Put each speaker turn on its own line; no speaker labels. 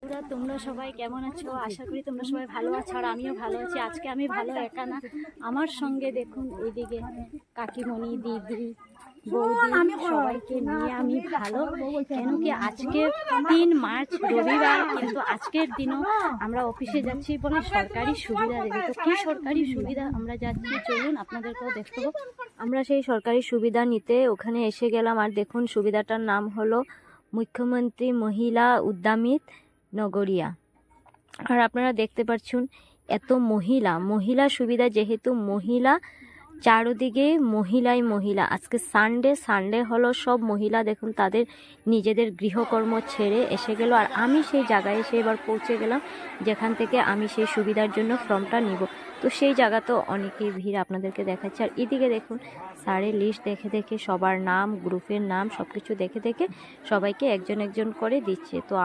বন্ধুরা, তোমরা সবাই কেমন আছো? আশা করি তোমরা সবাই ভালো আছো, আর আমিও ভালো আছি। আজকে আমি ভালো একা না, আমার সঙ্গে দেখুন এইদিকে কাকিমণি, দিদি, বৌদি সবাইকে নিয়ে আমি ভালো। কেন কি আজকে 3 মার্চ রবিবার, কিন্তু আজকের দিনও আমরা অফিসে যাচ্ছি বলে সরকারি সুবিধা দেবে। তো কি সরকারি সুবিধা আমরা যাচ্ছি, চলুন আপনাদেরকেও দেখাবো। আমরা সেই সরকারি সুবিধা নিতে ওখানে এসে গেলাম। আর দেখুন সুবিধাটার নাম হলো মুখ্যমন্ত্রী মহিলা উদ্যমিত নগরিয়া। আর আপনারা দেখতে পাচ্ছেন এত মহিলা সুবিধা, যেহেতু মহিলা চারদিকে মহিলাই মহিলা। আজকে সানডে হলো, সব মহিলা দেখুন তাদের নিজেদের গৃহকর্ম ছেড়ে এসে গেল। আর আমি সেই জায়গায় এসে এবার পৌঁছে গেলাম যেখান থেকে আমি সেই সুবিধার জন্য ফর্মটা নিব। তো সেই জায়গা তো অনেকই ভিড়, আপনাদেরকে দেখাচ্ছি। আর এদিকে দেখুন স্যারের লিস্ট দেখে সবার নাম, গ্রুপের নাম সব কিছু দেখে সবাইকে একজন একজন করে দিচ্ছে। তো